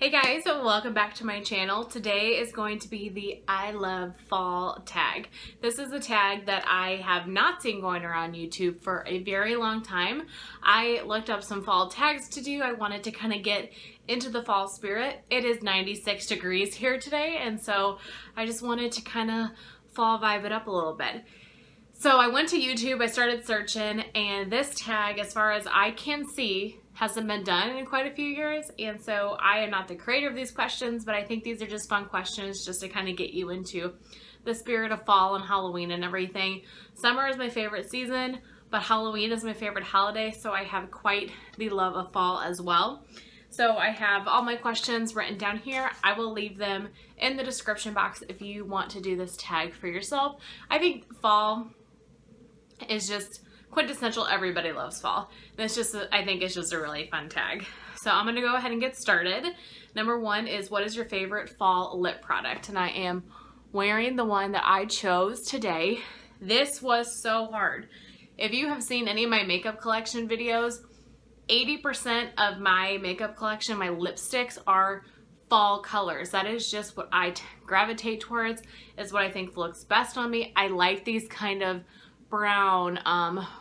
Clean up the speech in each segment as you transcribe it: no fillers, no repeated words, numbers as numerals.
Hey guys, and welcome back to my channel. Today is going to be the I love fall tag. This is a tag that I have not seen going around YouTube for a very long time. I looked up some fall tags to do. I wanted to kind of get into the fall spirit. It is 96 degrees here today, and so I just wanted to kind of fall vibe it up a little bit. So I went to YouTube, I started searching, and this tag, as far as I can see, hasn't been done in quite a few years, and so I am not the creator of these questions, but I think these are just fun questions just to kind of get you into the spirit of fall and Halloween and everything. Summer is my favorite season, but Halloween is my favorite holiday, so I have quite the love of fall as well. So I have all my questions written down here. I will leave them in the description box if you want to do this tag for yourself. I think fall is just quintessential. Everybody loves fall. And it's just, I think it's just a really fun tag. So I'm going to go ahead and get started. Number one is, what is your favorite fall lip product? And I am wearing the one that I chose today. This was so hard. If you have seen any of my makeup collection videos, 80% of my makeup collection, my lipsticks, are fall colors. That is just what I gravitate towards. It's what I think looks best on me. I like these kind of brown,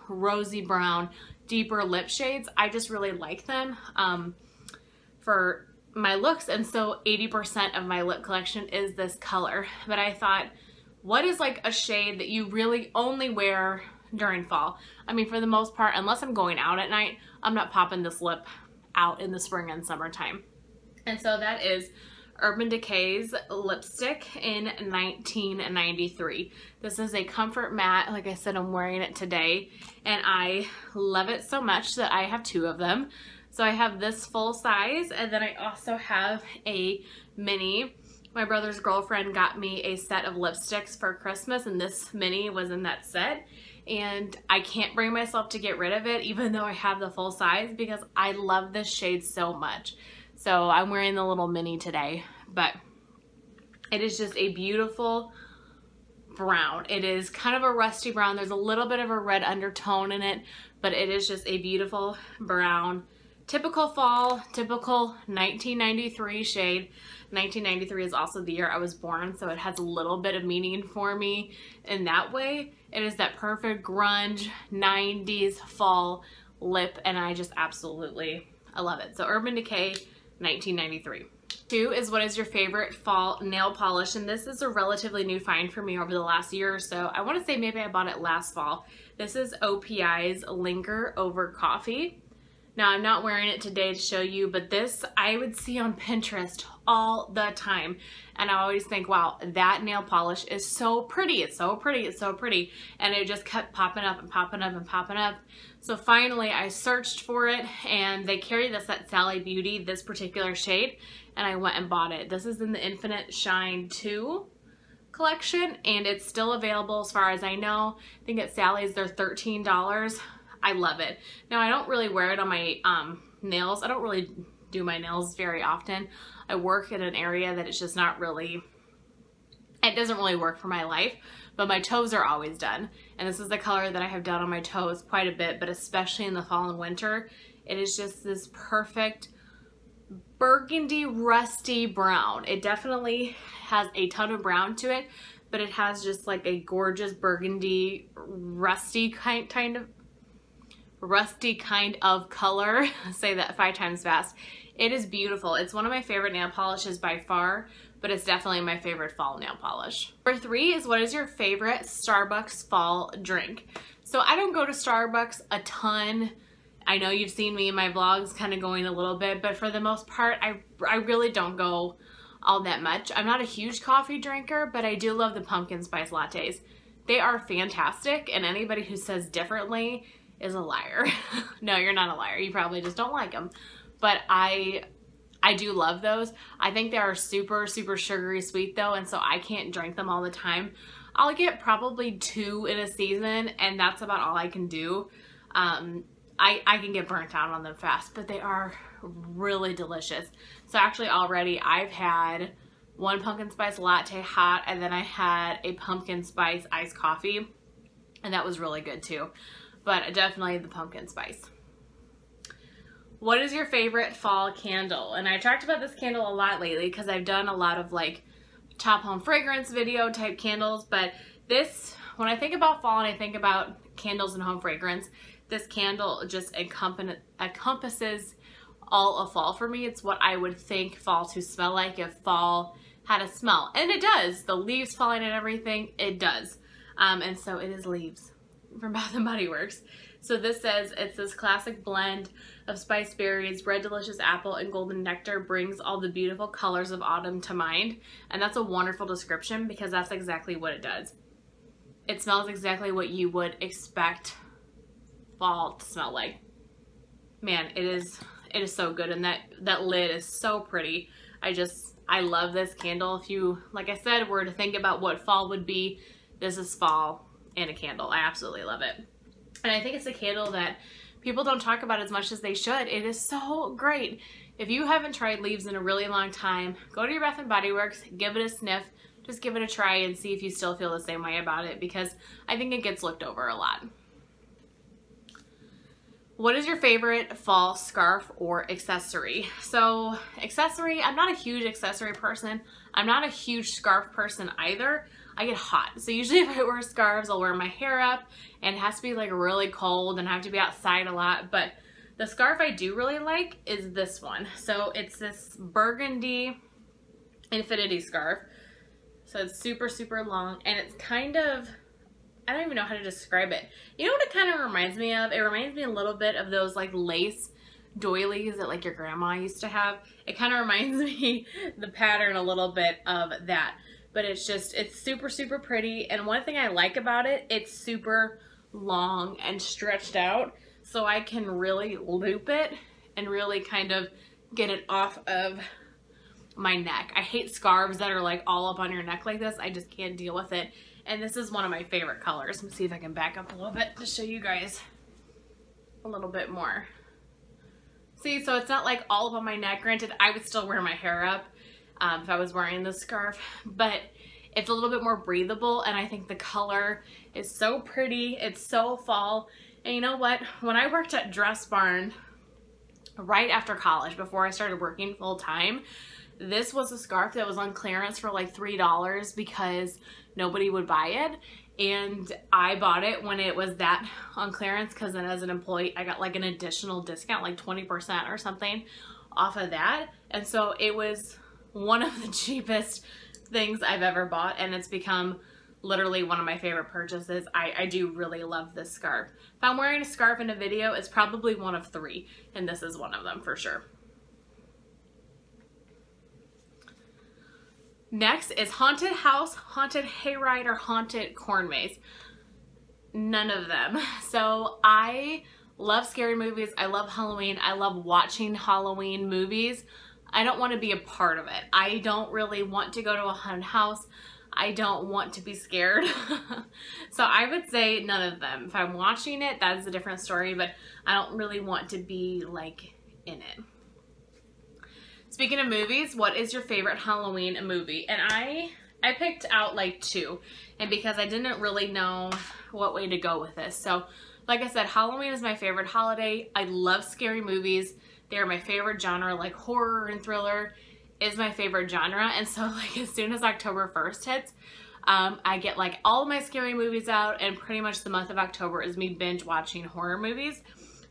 rosy brown, deeper lip shades. I just really like them for my looks, and so 80% of my lip collection is this color. But I thought, what is like a shade that you really only wear during fall? I mean, for the most part, unless I'm going out at night, I'm not popping this lip out in the spring and summertime. And so that is Urban Decay's lipstick in 1993. This is a comfort matte. Like I said, I'm wearing it today, and I love it so much that I have two of them. So I have this full size, and then I also have a mini. My brother's girlfriend got me a set of lipsticks for Christmas, and this mini was in that set. And I can't bring myself to get rid of it, even though I have the full size, because I love this shade so much. So I'm wearing the little mini today, but it is just a beautiful brown. It is kind of a rusty brown. There's a little bit of a red undertone in it, but it is just a beautiful brown. Typical fall, typical 1993 shade. 1993 is also the year I was born, so it has a little bit of meaning for me in that way. It is that perfect grunge 90s fall lip, and I just absolutely, I love it. So Urban Decay 1993. Two is, what is your favorite fall nail polish? And this is a relatively new find for me over the last year or so. I want to say maybe I bought it last fall. This is OPI's Linger Over Coffee. Now, I'm not wearing it today to show you, but this I would see on Pinterest all the time. And I always think, wow, that nail polish is so pretty. It's so pretty. It's so pretty. And it just kept popping up and popping up and popping up. So finally I searched for it, and they carry this at Sally Beauty, this particular shade, and I went and bought it. This is in the Infinite Shine 2 collection, and it's still available as far as I know. I think at Sally's they're $13. I love it. Now, I don't really wear it on my nails. I don't really do my nails very often. I work in an area that it's just not really, it doesn't really work for my life, but my toes are always done. And this is the color that I have done on my toes quite a bit, but especially in the fall and winter. It is just this perfect burgundy, rusty brown. It definitely has a ton of brown to it, but it has just like a gorgeous burgundy, rusty kind of color. Say that 5 times fast. It is beautiful. It's one of my favorite nail polishes by far, but it's definitely my favorite fall nail polish. Number 3 is, what is your favorite Starbucks fall drink? So I don't go to Starbucks a ton. I know you've seen me in my vlogs kind of going a little bit, but for the most part, I really don't go all that much. I'm not a huge coffee drinker, but I do love the pumpkin spice lattes. They are fantastic, and anybody who says differently is a liar. No, you're not a liar. You probably just don't like them. But I do love those. I think they are super, super sugary sweet though, and so I can't drink them all the time. I'll get probably 2 in a season, and that's about all I can do. I can get burnt out on them fast, but they are really delicious. So actually already I've had 1 pumpkin spice latte hot, and then I had a pumpkin spice iced coffee, and that was really good too. But definitely the pumpkin spice. What is your favorite fall candle? And I talked about this candle a lot lately because I've done a lot of like top home fragrance video type candles, but this, when I think about fall and I think about candles and home fragrance, this candle just encompasses all of fall for me. It's what I would think fall to smell like if fall had a smell. And it does. The leaves falling and everything, it does. And so it is Leaves from Bath & Body Works. So this says, it's this classic blend of spiced berries, red delicious apple, and golden nectar brings all the beautiful colors of autumn to mind. And that's a wonderful description because that's exactly what it does. It smells exactly what you would expect fall to smell like. Man, it is so good, and that lid is so pretty. I love this candle. If you, like I said, were to think about what fall would be, this is fall in a candle. I absolutely love it. And I think it's a candle that people don't talk about as much as they should. It is so great. If you haven't tried Leaves in a really long time, go to your Bath & Body Works, give it a sniff, just give it a try and see if you still feel the same way about it, because I think it gets looked over a lot. What is your favorite fall scarf or accessory? So accessory, I'm not a huge accessory person. I'm not a huge scarf person either. I get hot. So usually if I wear scarves, I'll wear my hair up and it has to be like really cold and I have to be outside a lot. But the scarf I do really like is this one. So it's this burgundy infinity scarf. So it's super, super long and it's kind of, I don't even know how to describe it. You know what it kind of reminds me of? It reminds me a little bit of those like lace doilies that like your grandma used to have. It kind of reminds me the pattern a little bit of that. But it's just, it's super, super pretty. And one thing I like about it, it's super long and stretched out. So I can really loop it and really kind of get it off of my neck. I hate scarves that are like all up on your neck like this. I just can't deal with it. And this is one of my favorite colors. Let me see if I can back up a little bit to show you guys a little bit more. See, so it's not like all up on my neck. Granted, I would still wear my hair up if I was wearing this scarf, but it's a little bit more breathable, and I think the color is so pretty. It's so fall. And you know what? When I worked at Dress Barn right after college, before I started working full time, this was a scarf that was on clearance for like $3 because nobody would buy it. And I bought it when it was that on clearance because then as an employee, I got like an additional discount, like 20% or something off of that. And so it was one of the cheapest things I've ever bought, and it's become literally one of my favorite purchases. I do really love this scarf. If I'm wearing a scarf in a video, it's probably one of 3, and this is one of them for sure. Next is haunted house, haunted hayride, or haunted corn maze. None of them. So I love scary movies. I love Halloween. I love watching Halloween movies. I don't want to be a part of it. I don't really want to go to a haunted house. I don't want to be scared. So I would say none of them. If I'm watching it, that's a different story, but I don't really want to be like in it. Speaking of movies, what is your favorite Halloween movie? And I picked out like 2, and because I didn't really know what way to go with this. So like I said, Halloween is my favorite holiday. I love scary movies. They're my favorite genre. Like horror and thriller is my favorite genre. And so like as soon as October 1st hits, I get like all of my scary movies out, and pretty much the month of October is me binge watching horror movies.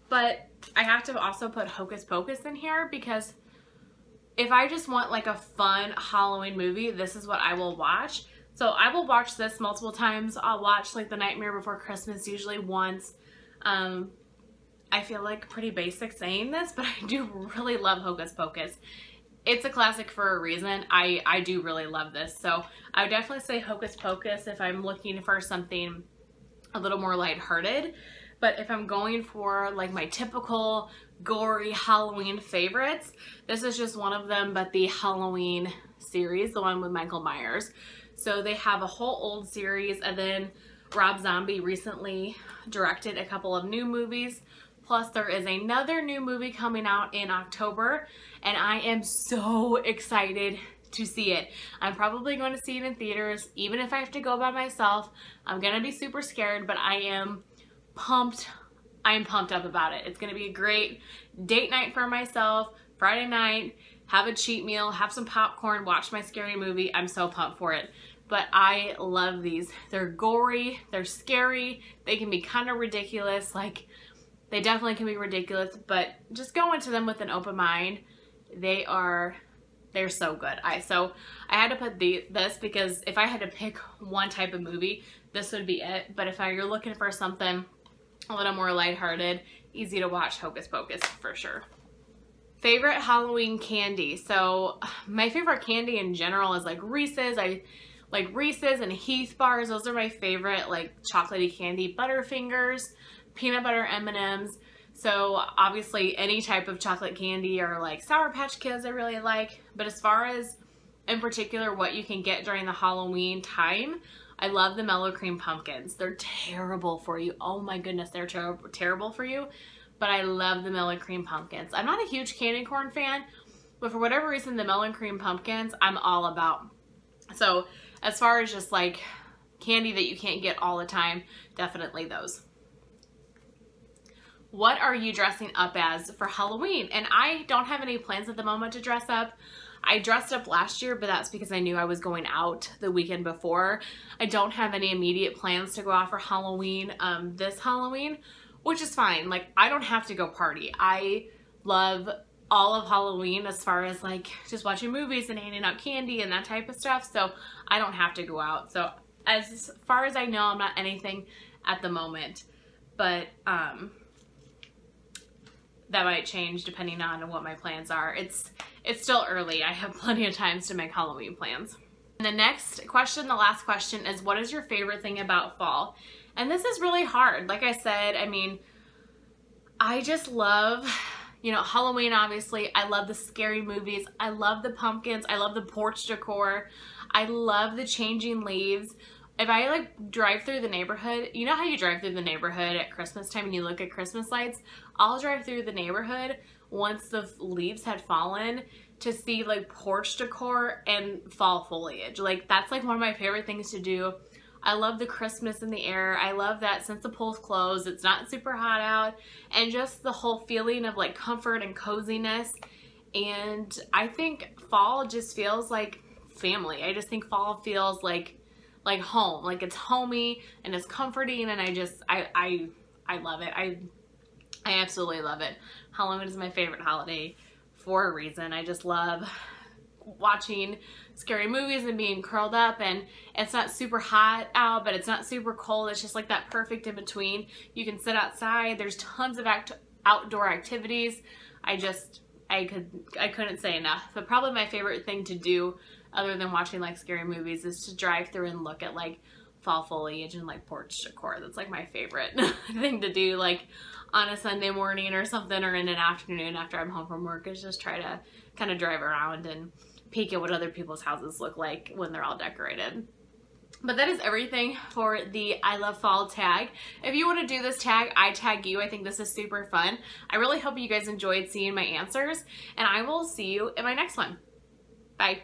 But I have to also put Hocus Pocus in here because if I just want like a fun Halloween movie, this is what I will watch. So I will watch this multiple times. I'll watch like The Nightmare Before Christmas usually once. I feel like pretty basic saying this, but I do really love Hocus Pocus. It's a classic for a reason. I do really love this. So I would definitely say Hocus Pocus if I'm looking for something a little more lighthearted. But if I'm going for like my typical gory Halloween favorites, this is just one of them, but the Halloween series, the one with Michael Myers. So they have a whole old series, and then Rob Zombie recently directed a couple of new movies. Plus there is another new movie coming out in October, and I am so excited to see it. I'm probably going to see it in theaters, even if I have to go by myself. I'm gonna be super scared, but I am pumped I'm pumped up about it. It's gonna be a great date night for myself, Friday night, have a cheat meal, have some popcorn, watch my scary movie. I'm so pumped for it. But I love these. They're gory, they're scary, they can be kind of ridiculous. Like, they definitely can be ridiculous, but just go into them with an open mind. They're so good. So I had to put this because if I had to pick one type of movie, this would be it. But if you're looking for something a little more lighthearted, easy to watch, Hocus Pocus for sure. Favorite Halloween candy. So my favorite candy in general is like Reese's. I like Reese's and Heath bars. Those are my favorite, like chocolatey candy. Butterfingers, peanut butter M&Ms. So obviously any type of chocolate candy, or like Sour Patch Kids I really like. But as far as in particular what you can get during the Halloween time, I love the Mellow Cream Pumpkins. They're terrible for you. Oh my goodness, they're terrible for you. But I love the Mellow Cream Pumpkins. I'm not a huge candy corn fan, but for whatever reason, the Mellow Cream Pumpkins, I'm all about. So as far as just like candy that you can't get all the time, definitely those. What are you dressing up as for Halloween? And I don't have any plans at the moment to dress up. I dressed up last year, but that's because I knew I was going out the weekend before. I don't have any immediate plans to go out for Halloween this Halloween, which is fine. Like, I don't have to go party. I love all of Halloween as far as like just watching movies and handing out candy and that type of stuff. So I don't have to go out. So as far as I know, I'm not anything at the moment, but that might change depending on what my plans are. It's still early. I have plenty of times to make Halloween plans. And the next question, the last question, is what is your favorite thing about fall? And this is really hard. Like I said, I mean, I just love, you know, Halloween, obviously. I love the scary movies. I love the pumpkins. I love the porch decor. I love the changing leaves. If I like drive through the neighborhood, you know how you drive through the neighborhood at Christmas time and you look at Christmas lights? I'll drive through the neighborhood once the leaves had fallen to see like porch decor and fall foliage. Like, that's like one of my favorite things to do. I love the Christmas in the air. I love that since the pool's closed, it's not super hot out, and just the whole feeling of like comfort and coziness. And I think fall just feels like family. I just think fall feels like home, like it's homey and it's comforting, and I love it. I absolutely love it. Halloween is my favorite holiday for a reason. I just love watching scary movies and being curled up, and it's not super hot out, but it's not super cold. It's just like that perfect in between. You can sit outside. There's tons of outdoor activities. I couldn't say enough. But probably my favorite thing to do, other than watching like scary movies, is to drive through and look at like fall foliage and like porch decor. That's like my favorite thing to do, like on a Sunday morning or something, or in an afternoon after I'm home from work, is just try to kind of drive around and peek at what other people's houses look like when they're all decorated. But that is everything for the I Love Fall tag. If you want to do this tag, I tag you. I think this is super fun. I really hope you guys enjoyed seeing my answers, and I will see you in my next one. Bye.